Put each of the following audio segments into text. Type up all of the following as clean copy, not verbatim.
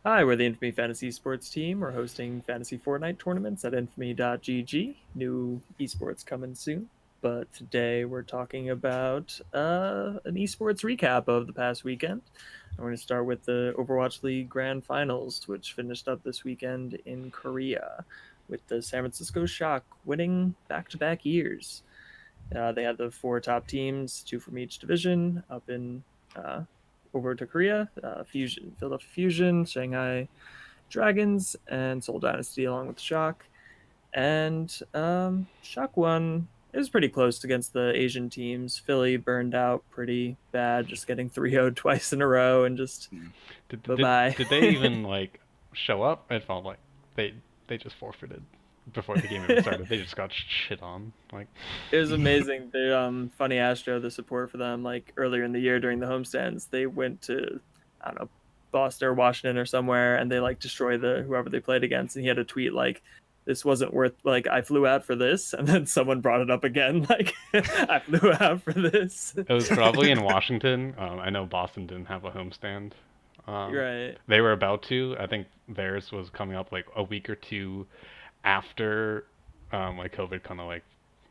Hi, we're the Infamy Fantasy Esports team. We're hosting fantasy Fortnite tournaments at infamy.gg. New esports coming soon. But today we're talking about an esports recap of the past weekend. I'm going to start with the Overwatch League Grand Finals, which finished up this weekend in Korea, with the San Francisco Shock winning back-to-back years. They had the four top teams, two from each division, up in uh, over to Korea. Fusion, Philadelphia Fusion, Shanghai Dragons, and Seoul Dynasty, along with Shock. And Shock won. It was pretty close against the Asian teams. Philly burned out pretty bad, just getting 3-0 twice in a row, and just Mm. bye bye. Did they even like show up? It felt like they they just forfeited before the game even started. They just got shit on. Like, It was amazing. The Funny Astro, the support for them, like earlier in the year during the homestands, they went to, I don't know, Boston or Washington or somewhere, and they like destroy the whoever they played against. And he had a tweet like, "This wasn't worth like I flew out for this," and then someone brought it up again like, "I flew out for this." it was probably in Washington. I know Boston didn't have a homestand. Um, Right. they were about to. I think theirs was coming up like a week or two after like COVID kind of like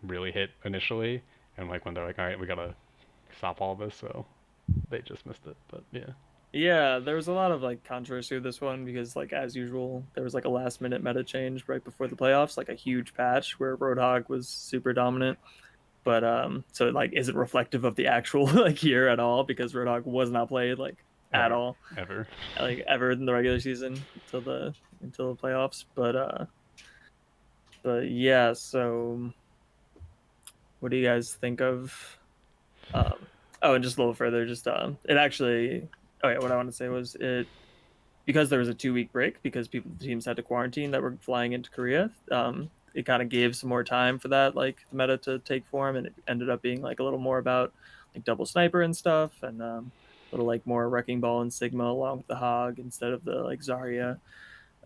really hit initially, and like when they're like, all right, we gotta stop all this, so they just missed it. But yeah. Yeah, there was a lot of like controversy with this one because like as usual, there was like a last minute meta change right before the playoffs, like a huge patch where Roadhog was super dominant. But so it like isn't reflective of the actual like year at all because Roadhog was not played like at Ever, all, ever. like ever in the regular season until the playoffs. But yeah, so what do you guys think of oh, and just a little further, just it actually oh yeah, what I want to say was it because there was a 2 week break because people the teams had to quarantine that were flying into Korea. It kind of gave some more time for that like the meta to take form, and it ended up being like a little more about like double sniper and stuff, and a little like more wrecking ball and Sigma along with the Hog instead of the like Zarya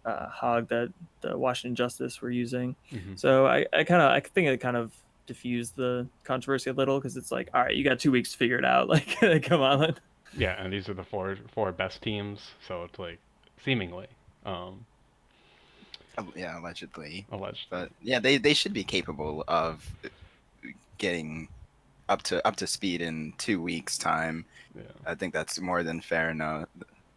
Hog that the Washington Justice were using. Hmm. So I think it kind of diffused the controversy a little because it's like, all right, you got 2 weeks to figure it out. Like, come on. Yeah, and these are the four best teams, so it's like seemingly, um, Yeah, allegedly. allegedly. But yeah, they should be capable of getting up to speed in 2 weeks' time. Yeah. I think that's more than fair enough.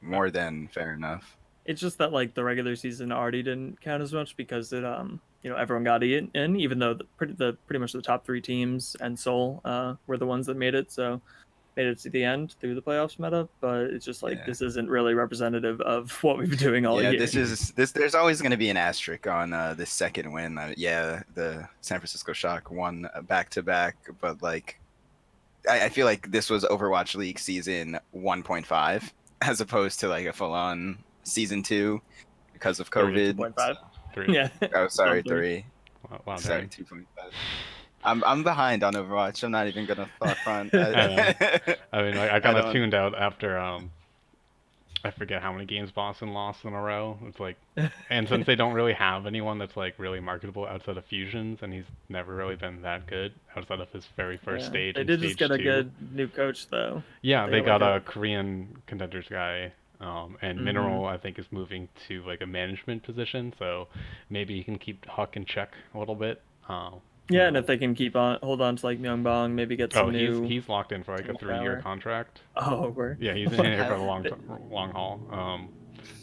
More than fair enough. It's just that like the regular season already didn't count as much because it everyone got in even though pretty much the top three teams and Seoul were the ones that made it to the end through the playoffs meta, but it's just like Yeah. this isn't really representative of what we've been doing all Yeah, year. this Hmm. is this. There's always going to be an asterisk on this second win. Yeah, the San Francisco Shock won back to back, but like I feel like this was Overwatch League season 1.5 as opposed to like a full-on season 2 because of Literally COVID. So, 2.5. Three. Yeah. oh, Still sorry, three. 3. Wow, wow, Sorry, dang. 2.5. I'm behind on Overwatch. I'm not even gonna thought front. I know. I mean, like, I I kind of don't. tuned out after I forget how many games Boston lost in a row. It's like, and since they don't really have anyone that's like really marketable outside of Fusions, and he's never really been that good outside of his very first Yeah. stage They in did just stage get a two. good new coach though. Yeah, They they got like got a a Korean contenders guy, and mhm. Mineral I think is moving to like a management position, so maybe he can keep Huck in check a little bit. You Yeah, and if know, they can keep on hold on to like Myungbong, maybe get oh some new he's locked in for like a tank 3 year power. contract. Oh, we're Yeah, he's in here for Have the they, long haul.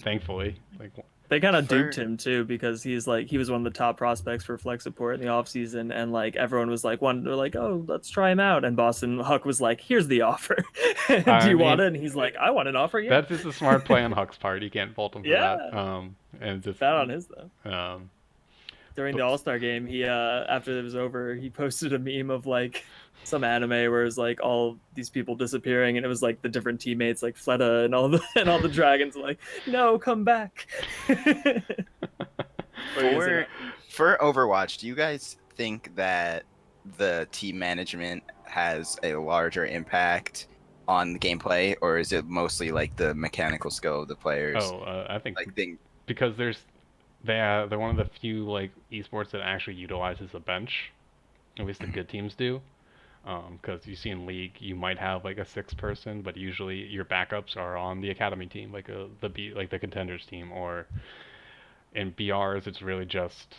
Thankfully, like they kind of duped for him too because he was one of the top prospects for flex support in the offseason, and like everyone was like they're like, oh, let's try him out, and Boston Huck was like, here's the offer. Do I you want mean, it? And he's like, I want an offer, yeah. that's just a smart play on Huck's part. You can't fault him for that. Yeah. And just Bad on his though. um, During the but All-Star game, he after it was over, he posted a meme of like some anime where it's like all these people disappearing, and it was like the different teammates like Fleta and all the dragons like, no, come back. What are you gonna say for about for Overwatch, do you guys think that the team management has a larger impact on the gameplay, or is it mostly like the mechanical skill of the players? I think Like think, because they're one of the few like esports that actually utilizes a bench. At least the good teams do. Because you see in League, you might have like a six person, but usually your backups are on the academy team, like like the contenders team, or in BRs, it's really just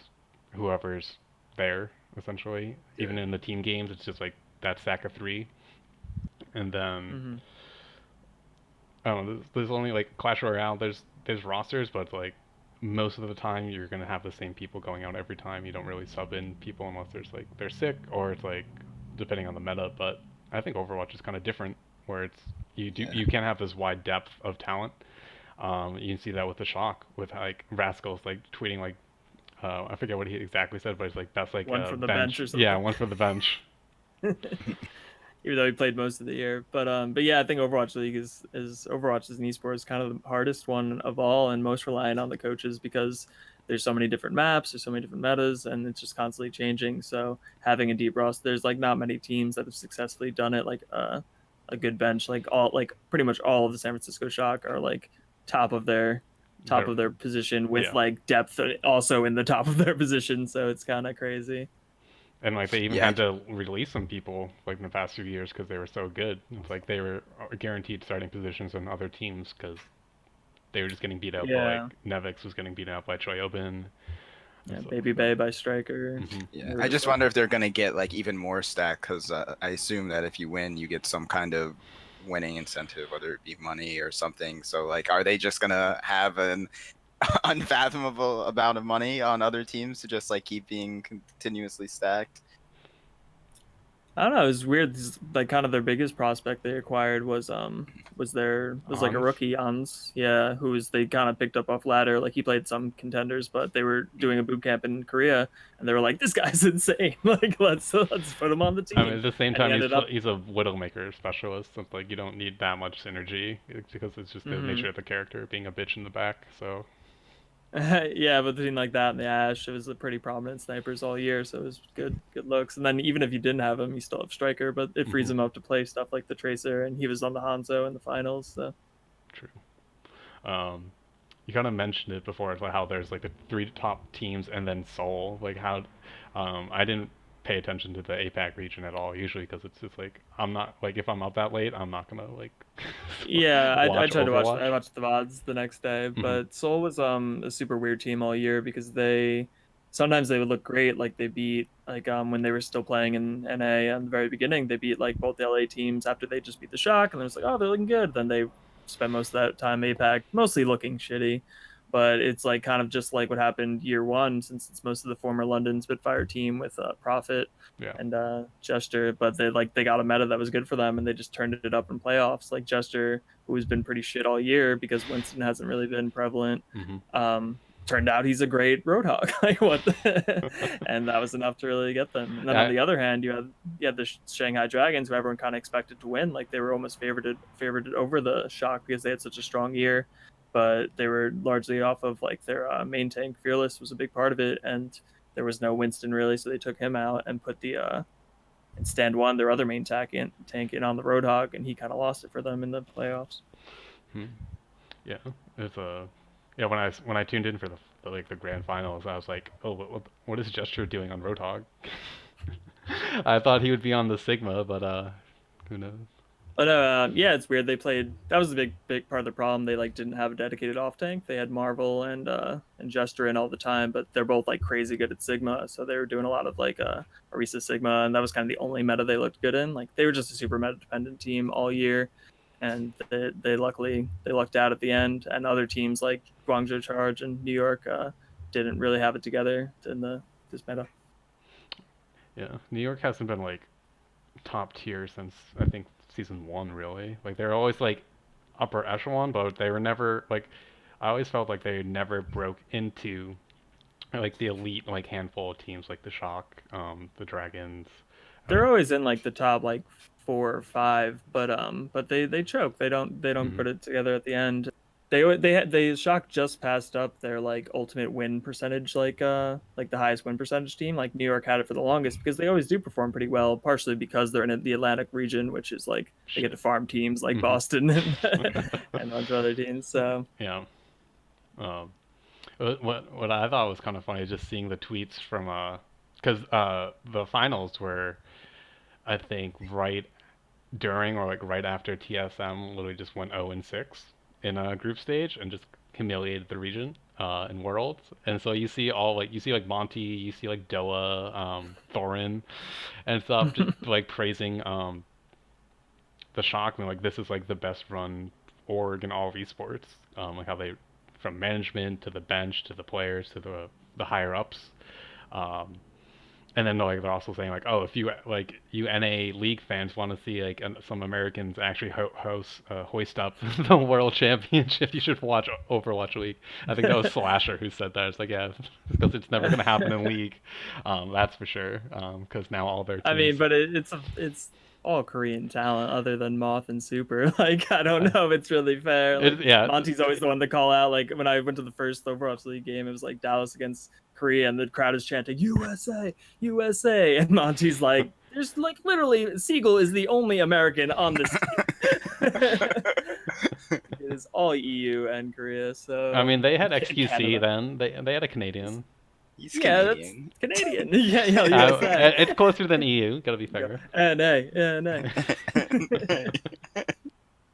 whoever's there essentially. Yeah. Even in the team games, it's just like that stack of three, and then Mm-hmm. I don't know. There's only like Clash Royale. There's rosters, but like most of the time you're gonna have the same people going out every time. You don't really sub in people unless there's like they're sick or it's like depending on the meta. But I think Overwatch is kind of different, where Yeah. you can have this wide depth of talent. You can see that with the Shock, with like Rascals like tweeting like I forget what he exactly said, but it's like that's like One a from the bench bench. or Yeah, something. one for the bench. Even though he played most of the year. But yeah, I think Overwatch League is Overwatch as an esports kind of the hardest one of all and most reliant on the coaches because there's so many different maps, there's so many different metas, and it's just constantly changing. So having a deep roster, there's like not many teams that have successfully done it. Like a good bench, like pretty much all of the San Francisco Shock are like top of their top They're, of their position with yeah. like depth also in the top of their position. So it's kind of crazy. And like they even Yeah. had to release some people like in the past few years because they were so good. It's like they were guaranteed starting positions on other teams because they were just getting beat up by Yeah. like Nevix was getting beat up by Choyobin and Yeah, stuff Baby like that. Bay by Striker. Hmm. Yeah. They were I just just like, wonder if they're gonna get like even more stack because I assume that if you win, you get some kind of winning incentive, whether it be money or something. So like, are they just gonna have an unfathomable amount of money on other teams to just like keep being continuously stacked? I don't know. It was weird. Like kind of their biggest prospect they acquired was like a Ons. rookie Ans, yeah, who was they kind of picked up off ladder. Like he played some contenders, but they were doing a boot camp in Korea, and they were like, "This guy's insane. Like let's put him on the I mean, team." at the same And he time, ended up. he's a Widowmaker specialist. So it's like you don't need that much synergy because it's just the Hmm. nature of the character being a bitch in the back. So Yeah, but between like that and the Ash, it was a pretty prominent snipers all year, so it was good looks. And then even if you didn't have him, you still have Striker, but it frees hmm, him up to play stuff like the Tracer, and he was on the Hanzo in the finals. So true. Um, you kind of mentioned it before, like how there's like the three top teams and then Seoul. Like how I didn't pay attention to the APAC region at all usually because it's just like I'm not like if I'm up that late, I'm not gonna like yeah, I watch tried to watch. Overwatch. I watched the VODs the next day, Hmm. but Seoul was a super weird team all year because they sometimes they would look great, like they beat like when they were still playing in NA at the very beginning, they beat like both the LA teams after they just beat the Shock, and it was like, oh, they're looking good. Then they spend most of that time APAC mostly looking shitty. But it's like kind of just like what happened year one, since it's most of the former London Spitfire team with Profit Yeah. and Jester, but they got a meta that was good for them, and they just turned it up in playoffs. Like Jester, who has been pretty shit all year because Winston hasn't really been prevalent. Hmm. Turned out he's a great Roadhog. Like what, and that was enough to really get them. And then on I, the other hand, you had the Shanghai Dragons, who everyone kind of expected to win. Like they were almost favored over the Shock because they had such a strong year, but they were largely off of like their main tank. Fearless was a big part of it, and there was no Winston really, so they took him out and put the and stand one their other main tank in on the Roadhog, and he kind of lost it for them in the playoffs. hmm, yeah, it's a yeah. When I tuned in for the grand finals, I was like, oh, what is Gesture doing on Roadhog? I thought he would be on the Sigma, but who knows? But yeah, it's weird. They played. That was a big part of the problem. They like didn't have a dedicated off tank. They had Marvel and Jester in all the time, but they're both like crazy good at Sigma. So they were doing a lot of like Orisa Sigma, and that was kind of the only meta they looked good in. Like they were just a super meta dependent team all year, and they luckily they lucked out at the end. And other teams like Guangzhou Charge and New York didn't really have it together in the this meta. Yeah, New York hasn't been like top tier since I think season one. Really, like they're always like upper echelon, but they were never like. I always felt like they never broke into like the elite like handful of teams like the Shock, the Dragons. They're Um, always in like the top like 4 or 5, but they choke. They don't mhm. put it together at the end. They Shock just passed up their like ultimate win percentage, like the highest win percentage team. Like New York had it for the longest because they always do perform pretty well, partially because they're in the Atlantic region, which is like they get to Shit. farm teams like Hmm. Boston and a bunch of other teams. So Yeah. Um, what I thought was kind of funny is just seeing the tweets from because the finals were I think right during or like right after TSM literally just went 0-6 in a group stage and just humiliated the region in Worlds. And so you see like Monty, you see like Doa, Thorin, and stuff just like praising the Shock and like this is like the best run org in all of esports. Like how they from management to the bench to the players to the higher ups. Um, and then like they're also saying like, oh, if you like you NA League fans want to see like some Americans actually hoist up the World Championship, you should watch Overwatch League. I think that was Slasher who said that. It's like yeah, because it's never gonna happen in League, that's for sure. Because now all their I mean, teams. but it's all Korean talent other than Moth and Super. Like, I don't know if it's really fair. Like, Yeah, Monty's always the one to call out. Like, when I went to the first Overwatch League game, it was like Dallas against Korea, and the crowd is chanting USA, USA, and Monty's like, "There's like literally Siegel is the only American on this team." It is all EU and Korea. I So mean they had XQC Canada. then. They had a Canadian. He's Yeah, that's Canadian. Canadian. Yeah, yeah, USA. It's closer than EU. Gotta be fair. NA, NA.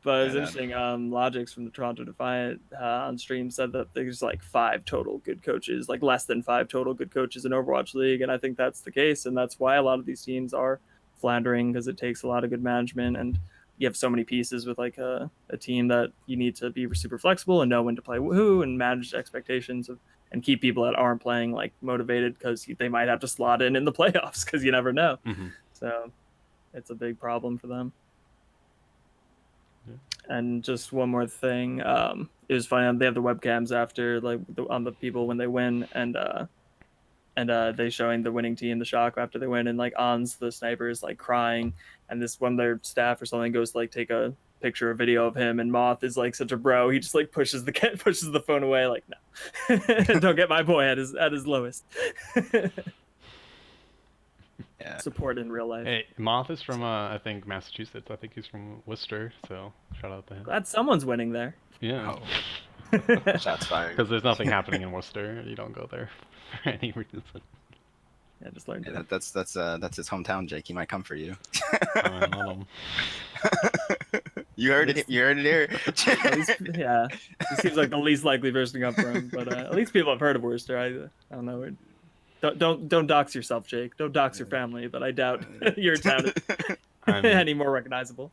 But it was And, interesting. Logics from the Toronto Defiant on stream said that there's like 5 total good coaches, like less than 5 total good coaches in Overwatch League, and I think that's the case, and that's why a lot of these teams are floundering because it takes a lot of good management, and you have so many pieces with like a team that you need to be super flexible and know when to play who and manage expectations of and keep people that aren't playing like motivated because they might have to slot in the playoffs because you never know. Mm-hmm. So it's a big problem for them. Yeah. And just one more thing, it was funny. They have the webcams after, like on the people when they win, and they showing the winning team the Shock after they win, and like Ons the sniper is like crying, and this one of their staff or something goes to like take a picture or video of him, and Moth is like such a bro. He just like pushes the phone away, like no, don't get my boy at his lowest. yeah. Support in real life. Hey, Moth is from I think Massachusetts. I think he's from Worcester. So shout out to him. Glad someone's winning there. Yeah. Oh, shots fired. Because there's nothing happening in Worcester. You don't go there for any reason. Yeah, just learned Yeah, it. that's his hometown, Jake. He might come for you. I love him. You heard it. You heard it here. At least, yeah, he seems like the least likely person to come for him. But at least people have heard of Worcester. I don't know. Don't dox yourself, Jake. Don't dox your family. But I doubt your town is any more recognizable.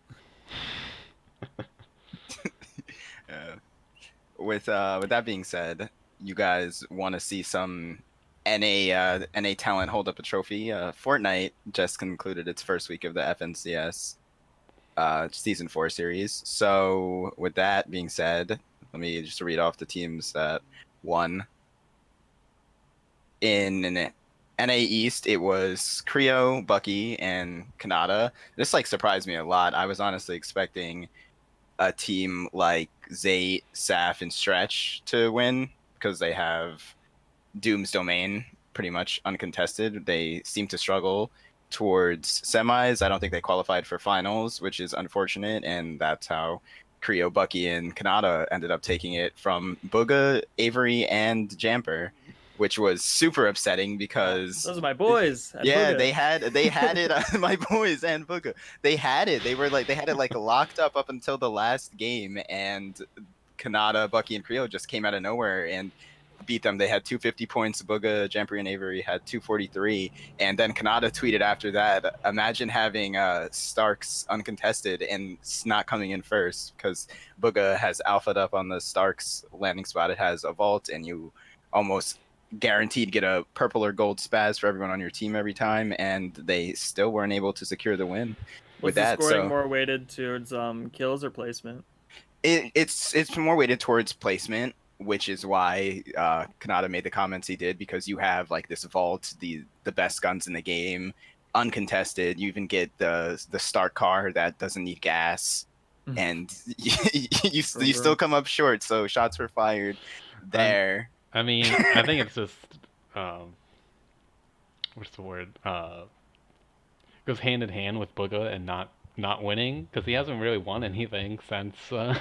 With that being said, you guys want to see some NA talent hold up a trophy? Fortnite just concluded its first week of the FNCS Season 4 series. So with that being said, let me just read off the teams that won. In NA East, it was Creo, Bucky, and Kanata. This like surprised me a lot. I was honestly expecting a team like Zayt, Saf, and Stretch to win because they have Doom's domain pretty much uncontested. They seem to struggle towards semis. I don't think they qualified for finals, which is unfortunate, and that's how Creo, Bucky, and Kanata ended up taking it from Bugha, Avery, and Jamper, which was super upsetting because those are my boys. Yeah, Bugha. they had it. My boys and Bugha, they had it. They had it like locked up until the last game, and Kanata, Bucky, and Creo just came out of nowhere and beat them. They had 250 points. Bugha, Jamper, and Avery had 243, and then Kanata tweeted after that, "Imagine having Starks uncontested and not coming in first because Bugha has alphaed up on the Starks landing spot. It has a vault, and you almost guaranteed get a purple or gold spaz for everyone on your team every time, and they still weren't able to secure the win with Was the that. scoring So more weighted towards kills or placement? it's more weighted towards placement, which is why Kanata made the comments he did, because you have like this vault, the best guns in the game, uncontested. You even get the start car that doesn't need gas, and you still come up short. So shots were fired there. I mean, I think it's just what's the word? Goes hand in hand with Bugha and not not winning because he hasn't really won anything since the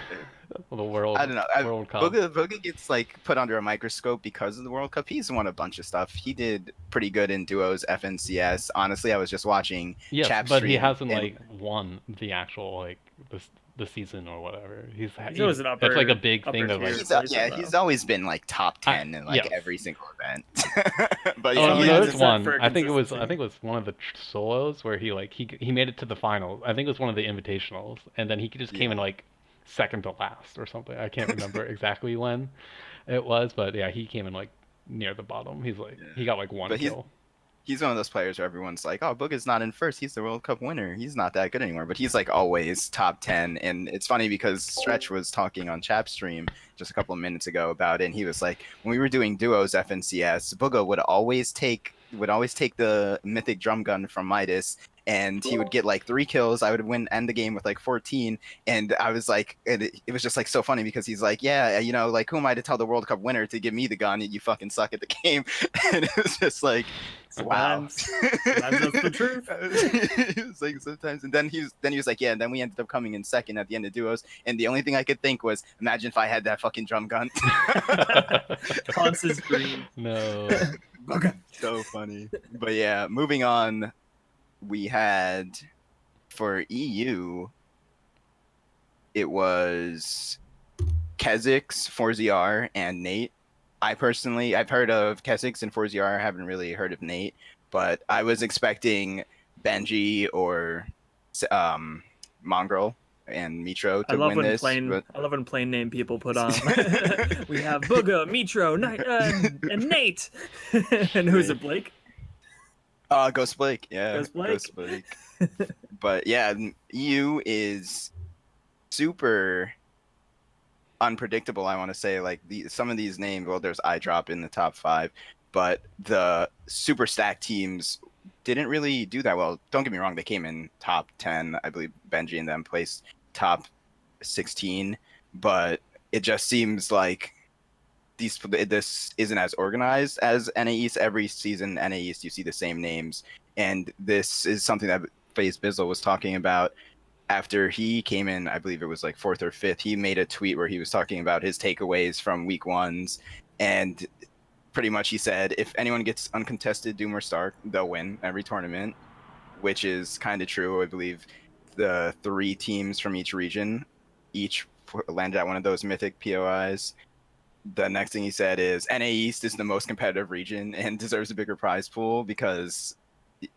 I don't know. World Cup. Bugha gets like put under a microscope because of the World Cup. He's won a bunch of stuff. He did pretty good in duos, FNCS. Honestly, I was just watching Yes, Chap but he stream, hasn't and like won the actual like the season or whatever. He's always an that's like a upper big thing that tier like placer, he's though. always been like top I 10 in like yes. every single event. But Oh yeah, no, he there Sometimes was hasn't. it's not one. for I think it was consistency. one of the solos where he like he made it to the finals. I think it was one of the invitationals, and then he just came in Yeah, like second to last or something. I can't remember exactly when it was, but yeah, he came in like near the bottom. He yeah. got like one But kill. he's one of those players where everyone's like, "Oh, Bugha's not in first. He's the World Cup winner. He's not that good anymore." But he's like always top 10. And it's funny because Stretch was talking on Chap stream just a couple of minutes ago about it, and he was like, when we were doing duos FNCS, Bugha would always take the mythic drum gun from Midas. And he would get like 3 kills. I would end the game with like 14. And I was like, it was just like so funny because he's like, yeah, you know, like who am I to tell the World Cup winner to give me the gun? You fucking suck at the game. And it was just like, wow. Sometimes that's the truth. It's like sometimes, and then he was like, yeah. And then we ended up coming in second at the end of duos, and the only thing I could think was, imagine if I had that fucking drum gun. Haunts his dream. No. Okay. So funny. But yeah, moving on, we had for EU, it was Kezix, 4ZR, and Nate. I've heard of Kezix and 4ZR. I haven't really heard of Nate, but I was expecting Benji or Mongrel and Mitro I to love win when this. plain But I love when plain name people put on. We have Bugha, Mitro, and Nate. And who's it, Blake? Ghost Blake, yeah, Ghost Blake? Ghost Blake. But yeah, EU is super unpredictable. I want to say like some of these names. Well, there's iDrop in the top 5, but the super stack teams didn't really do that well. Don't get me wrong; they came in top 10. I believe Benji and them placed top 16, but it just seems like this isn't as organized as NA East. Every season, NA East, you see the same names, and this is something that FaZe Bizzle was talking about after he came in. I believe it was like 4th or 5th. He made a tweet where he was talking about his takeaways from week ones, and pretty much he said, if anyone gets uncontested Doom or Stark, they'll win every tournament, which is kind of true. I believe the 3 teams from each region each landed at one of those mythic POIs. The next thing he said is NA East is the most competitive region and deserves a bigger prize pool because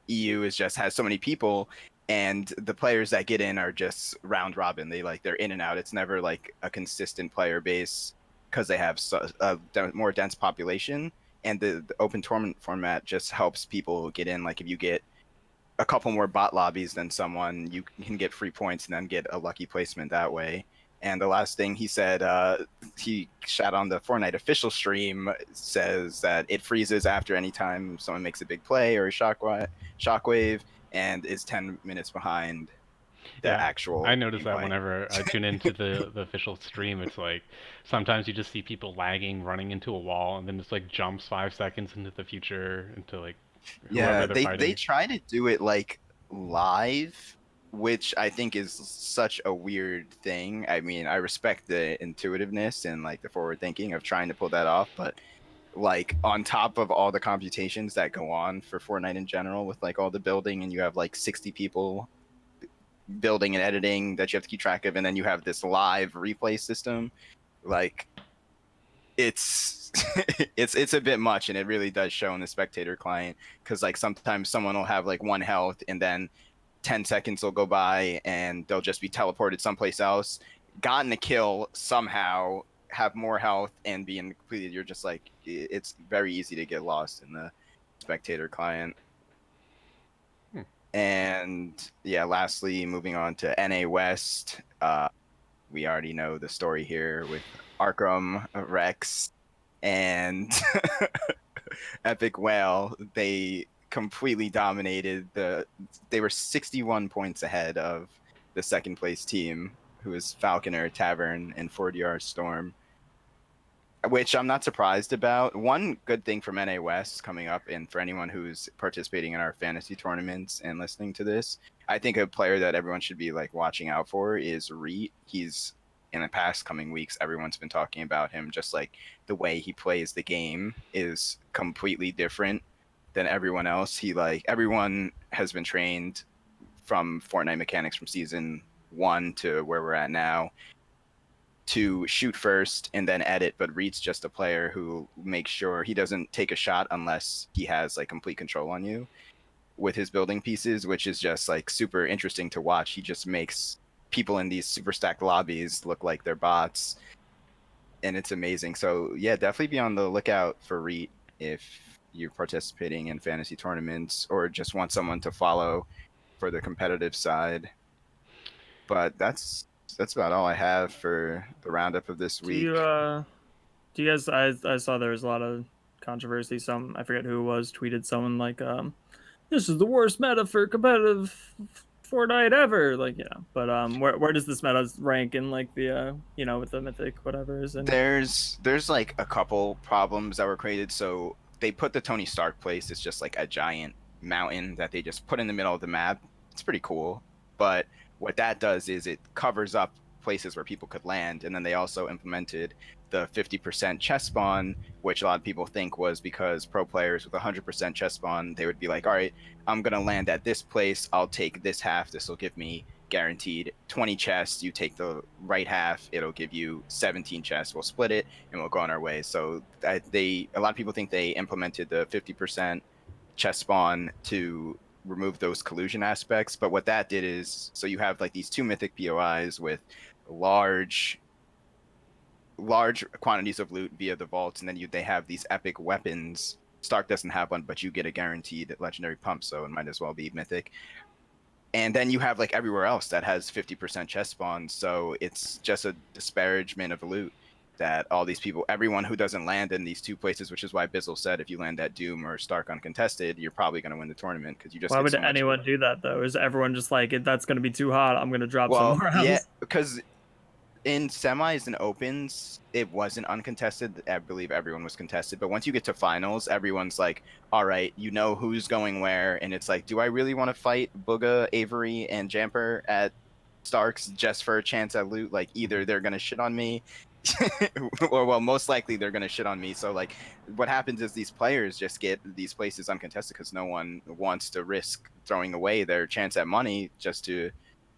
EU has so many people, and the players that get in are just round robin. They're in and out. It's never like a consistent player base because they have a more dense population, and the open tournament format just helps people get in. Like if you get a couple more bot lobbies than someone, you can get free points and then get a lucky placement that way. And the last thing he said, he shot on the Fortnite official stream, says that it freezes after any time someone makes a big play or a shockwave, and is 10 minutes behind the Yeah, I actual notice that gameplay. whenever I tune into the official stream, it's like sometimes you just see people lagging, running into a wall, and then it's like jumps 5 seconds into the future into like whoever Yeah, they're they fighting. try to do it like live, which I think is such a weird thing. I mean, I respect the intuitiveness and like the forward thinking of trying to pull that off, but like on top of all the computations that go on for Fortnite in general with like all the building, and you have like 60 people building and editing that you have to keep track of, and then you have this live replay system, like it's it's a bit much, and it really does show in the spectator client because like sometimes someone will have like 1 health, and then 10 seconds will go by and they'll just be teleported someplace else, gotten a kill somehow, have more health, and being completed. You're just like, it's very easy to get lost in the spectator client. Hmm. And yeah, lastly, moving on to NA West, we already know the story here with Arkham, Rex, and Epic Whale. They completely dominated they were 61 points ahead of the second place team, who was Falconer, Tavern, and 4DR Storm. which I'm not surprised about. One good thing from NA West coming up, and for anyone who's participating in our fantasy tournaments and listening to this, I think a player that everyone should be like watching out for is Reet. He's in the past coming weeks, everyone's been talking about him. Just like the way he plays the game is completely different than everyone else. Everyone has been trained from Fortnite mechanics from season 1 to where we're at now to shoot first and then edit, but Reed's just a player who makes sure he doesn't take a shot unless he has like complete control on you with his building pieces, which is just like super interesting to watch. He just makes people in these super stacked lobbies look like they're bots, and it's amazing. So yeah, definitely be on the lookout for Reed if you're participating in fantasy tournaments or just want someone to follow for the competitive side. But that's about all I have for the roundup of this Do week. you guys? I saw there was a lot of controversy. Some, I forget who it was, tweeted someone like, "This is the worst meta for competitive Fortnite ever." Like, yeah, but where does this meta rank in like the with the mythic whatever is in? There's like a couple problems that were created. So they put the Tony Stark place. It's just like a giant mountain that they just put in the middle of the map. It's pretty cool, but what that does is it covers up places where people could land, and then they also implemented the 50% chest spawn, which a lot of people think was because pro players with 100% chest spawn, they would be like, all right, I'm gonna land at this place, I'll take this half, this will give me guaranteed 20 chests. You take the right half, it'll give you 17 chests. We'll split it and we'll go on our way. So a lot of people think they implemented the 50% chest spawn to remove those collusion aspects, but what that did is, so you have like these two mythic POIs with large quantities of loot via the vaults, and then they have these epic weapons. Stark doesn't have one, but you get a guaranteed legendary pump, so it might as well be mythic. And then you have like everywhere else that has 50% chest spawn, so it's just a disparagement of loot that all these people, everyone who doesn't land in these two places, which is why Bizzle said if you land at Doom or Stark uncontested, you're probably going to win the tournament because you just Why get would so much anyone loot. do that though? Is everyone just like, that's going to be too hot, I'm going to drop somewhere else? Yeah, because in semis and opens, it wasn't uncontested. I believe everyone was contested. But once you get to finals, everyone's like, all right, you know who's going where. And it's like, do I really want to fight Bugha, Avery, and Jamper at Starks just for a chance at loot? Like, either they're going to shit on me or, well, most likely they're going to shit on me. So, like, what happens is these players just get these places uncontested because no one wants to risk throwing away their chance at money just to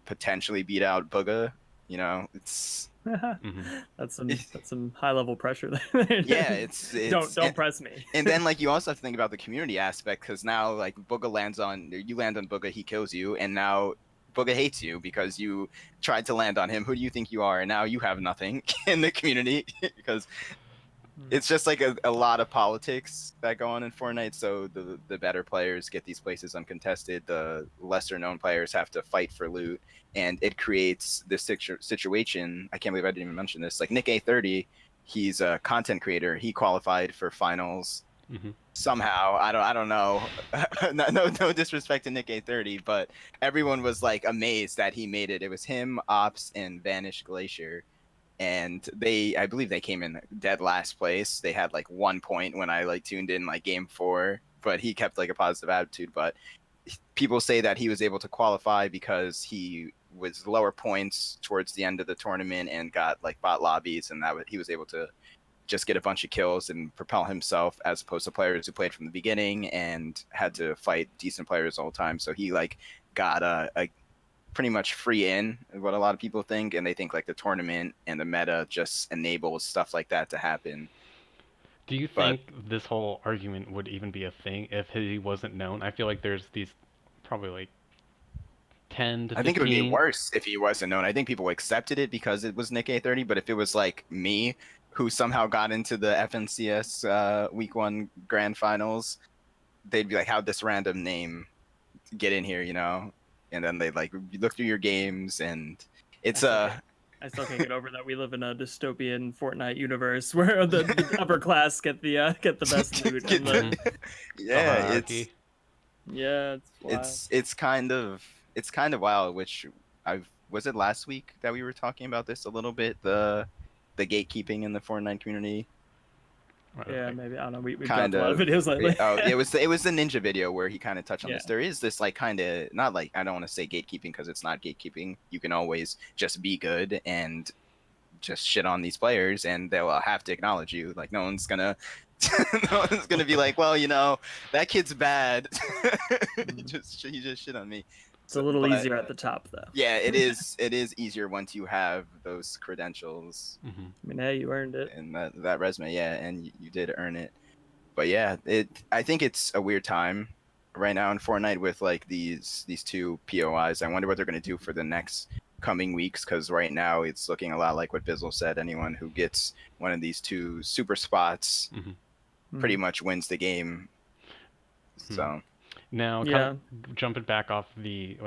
potentially beat out Bugha. You know, it's That's some high level pressure there. yeah, it's don't press me. And then like you also have to think about the community aspect, because now like Bugha you land on Bugha, he kills you, and now Bugha hates you because you tried to land on him. Who do you think you are? And now you have nothing in the community because it's just like a lot of politics that go on in Fortnite. So the better players get these places uncontested. The lesser known players have to fight for loot, and it creates this situation. I can't believe I didn't even mention this. Like Nick A30, he's a content creator. He qualified for finals somehow. I don't know. No disrespect to Nick A30, but everyone was like amazed that he made it. It was him, Ops, and Vanish Glacier, and I believe they came in dead last place. They had like 1 point when I like tuned in like game 4, but he kept like a positive attitude. But people say that he was able to qualify because he was lower points towards the end of the tournament and got like bot lobbies, and he was able to just get a bunch of kills and propel himself, as opposed to players who played from the beginning and had to fight decent players all the time. So he like got a pretty much free in, what a lot of people think, and they think like the tournament and the meta just enables stuff like that to happen. Do you think this whole argument would even be a thing if he wasn't known? I feel like there's these probably like 10 to 15. I think it would be worse if he wasn't known. I think people accepted it because it was Nick A30, but if it was like me, who somehow got into the FNCS week 1 grand finals, they'd be like, how'd this random name get in here, you know? And then they'd like look through your games, and it's I still can't get over that we live in a dystopian Fortnite universe where the upper class get the best loot. Yeah, it's kind of wild. Which was it last week that we were talking about this a little bit, the gatekeeping in the Fortnite community. Yeah, maybe. I don't know. We've kind dropped a lot of of videos lately. it was the ninja video where he kind of touched on Yeah. this. There is this like kind of, not like, I don't want to say gatekeeping because it's not gatekeeping. You can always just be good and just shit on these players and they'll have to acknowledge you. Like no one's gonna no one's gonna be like, well, that kid's bad. he just shit on me. It's a little easier at the top, though. Yeah, it is easier once you have those credentials. I mean, hey, you earned it. And that resume, yeah, and you did earn it. But yeah, I think it's a weird time right now in Fortnite with like these two POIs. I wonder what they're gonna do for the next coming weeks, because right now it's looking a lot like what Bizzle said. Anyone who gets one of these two super spots pretty much wins the game. So now, yeah, jumping back off the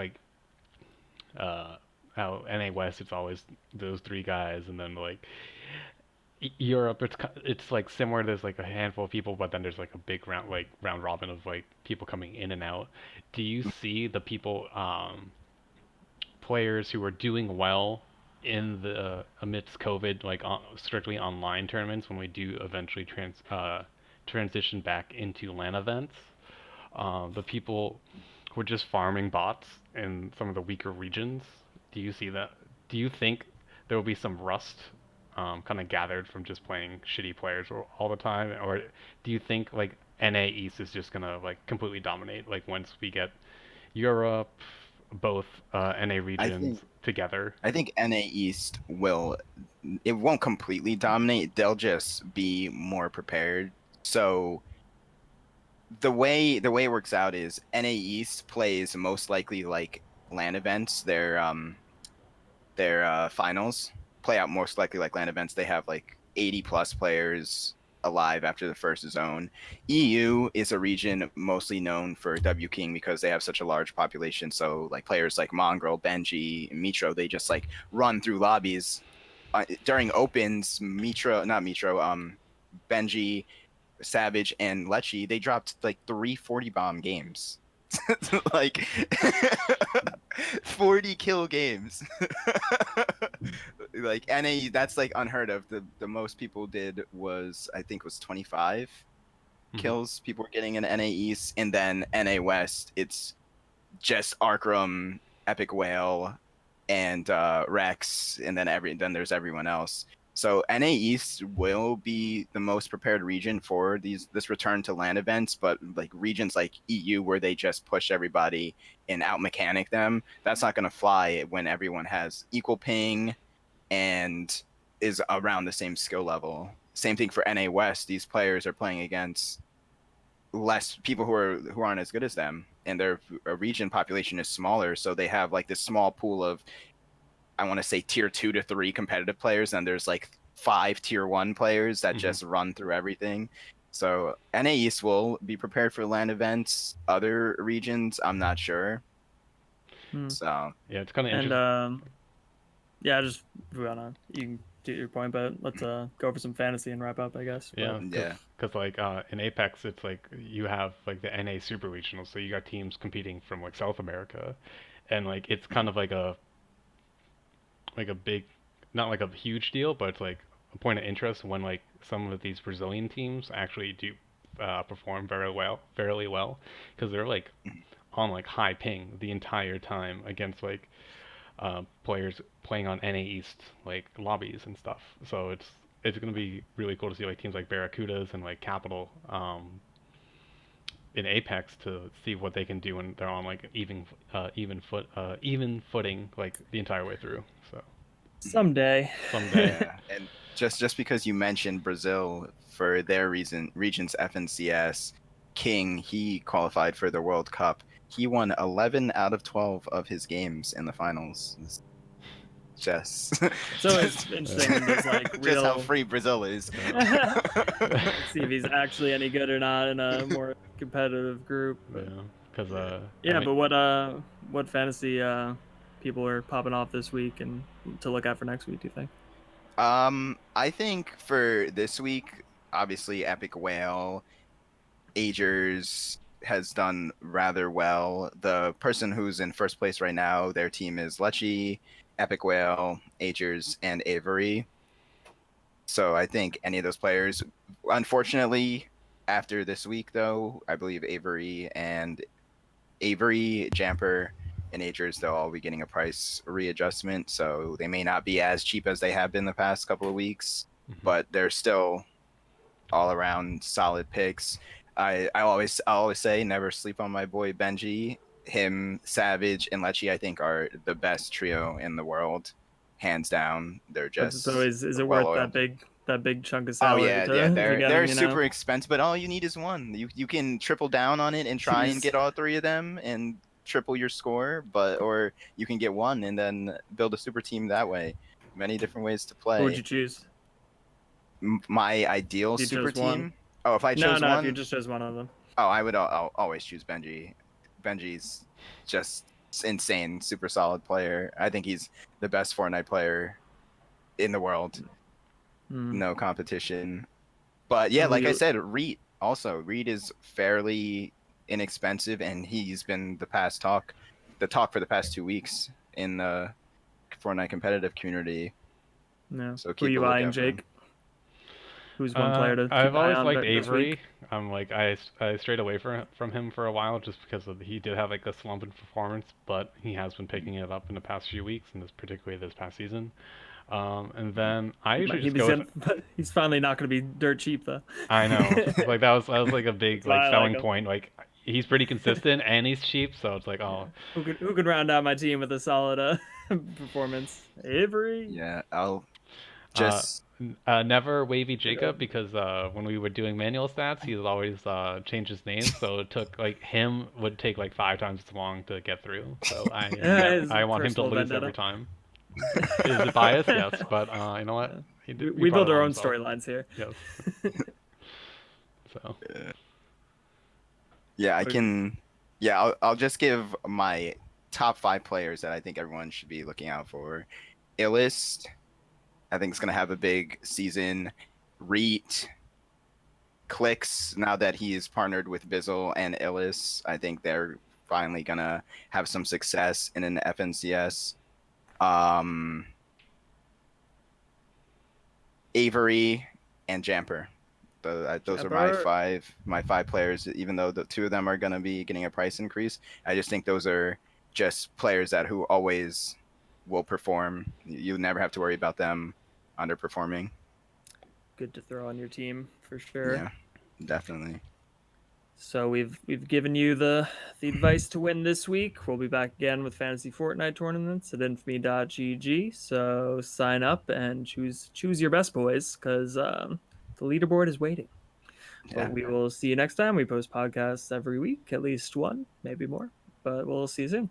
how NA West, it's always those three guys, and then like Europe, it's like similar. There's like a handful of people, but then there's like a big round robin of like people coming in and out. Do you see the people, players who are doing well in the amidst COVID, like strictly online tournaments when we do eventually transition back into LAN events? The people who are just farming bots in some of the weaker regions. Do you see that? Do you think there will be some rust kind of gathered from just playing shitty players all the time, or do you think like NA East is just gonna like completely dominate? Like once we get Europe, both NA regions together. I think NA East it won't completely dominate. They'll just be more prepared. So the way it works out is NA East plays most likely like LAN events. Their finals play out most likely like LAN events. They have like 80 plus players alive after the first zone. EU is a region mostly known for W King because they have such a large population. So like players like Mongrel, Benji, Mitro, they just like run through lobbies. During opens, Benji, Savage, and Lechi, they dropped like 340 bomb games. Like 40 kill games. Like NA, that's like unheard of. The most people did was, I think, was 25 kills people were getting in NA East, and then NA West, it's just Arkram, Epic Whale, and Rex, and then there's everyone else. So NA East will be the most prepared region for this return to LAN events, but like regions like EU where they just push everybody and out mechanic them, that's not going to fly when everyone has equal ping and is around the same skill level. Same thing for NA West. These players are playing against less people who aren't as good as them, and their region population is smaller, so they have like this small pool of, I want to say, tier 2 to 3 competitive players, and there's like 5 tier 1 players that just run through everything. So NA East will be prepared for LAN events. Other regions, I'm not sure. So yeah, it's kind of interesting. And yeah, just you can do your point, but let's go over some fantasy and wrap up, I guess. Yeah, because like in Apex, it's like you have like the NA Super Regional, so you got teams competing from like South America, and like it's kind of like a big, not like a huge deal, but it's like a point of interest when like some of these Brazilian teams actually do perform fairly well, because they're like on like high ping the entire time against like players playing on NA East like lobbies and stuff. So it's gonna be really cool to see like teams like Barracudas and like Capital in Apex to see what they can do when they're on like even footing like the entire way through. So someday. Yeah. And just because you mentioned Brazil, for their region's FNCS, King, he qualified for the World Cup. He won 11 out of 12 of his games in the finals. Just so it's interesting when there's like real, just how free Brazil is. See if he's actually any good or not in a more competitive group. Yeah, because but what fantasy people are popping off this week and to look at for next week, do you think? I think for this week, obviously Epic Whale, Agers has done rather well. The person who's in first place right now, their team is Lechi, Epic Whale, Agers, and Avery. So I think any of those players, unfortunately, after this week though, I believe Avery, Jamper, and Agers, they'll all be getting a price readjustment. So they may not be as cheap as they have been the past couple of weeks, but they're still all around solid picks. I always say never sleep on my boy Benji. Him, Savage, and Lecce, I think, are the best trio in the world, hands down. They're But so just is it well worth oiled. that big chunk of Oh salary yeah, yeah. to get They're him? super expensive, but all you need is one. You can triple down on it and try and Jeez. get all three of them and triple your score, but or you can get one and then build a super team that way. Many different ways to Who would play. you choose? My ideal If you super chose one. team. Oh, if I No, chose no. If you one, just chose one of them. oh, I'll always choose Benji. Benji's just insane, super solid player. I think he's the best Fortnite player in the world. Hmm. No competition. But yeah, So who like I you? said, Reed is fairly inexpensive, and he's been the talk for the past 2 weeks in the Fortnite competitive community. No. So Who keep a you eyeing, lookout for him. Jake? Who's one player to keep I've an eye always on liked this week? Avery. I strayed away from him for a while just because he did have like a slump in performance, but he has been picking it up in the past few weeks, and particularly this past season. And then I usually just go with. He's finally not going to be dirt cheap though. I know, like that was like a big That's why like I like selling him. point. Like he's pretty consistent and he's cheap, so it's like Yeah. oh. Who could round out my team with a solid performance? Avery. Yeah, I'll Uh, just Never Wavy Good Jacob old. because when we were doing manual stats, he's always changed his name, so it took like him would take like 5 times as long to get through. So His I want him to personal lose every vendetta. time. Is it biased? Yes, but you know what? Yeah. He We brought build it our on own himself. storylines here. Yes. So. yeah, I Okay. can yeah, I'll just give my top 5 players that I think everyone should be looking out for. Illest, I think it's gonna have a big season. Reet, Clicks, now that he's partnered with Bizzle and Illis, I think they're finally gonna have some success in an FNCS. Um, Avery and Jamper. Those are Jabber. my five players. Even though the two of them are gonna be getting a price increase, I just think those are just players that who always will perform. You never have to worry about them underperforming. Good to throw on your team for sure. Yeah, definitely. So we've given you the advice to win this week. We'll be back again with fantasy Fortnite tournaments at infamy.gg. So sign up and choose your best boys because the leaderboard is waiting. But Yeah. we will see you next time. We post podcasts every week, at least one, maybe more. But we'll see you soon.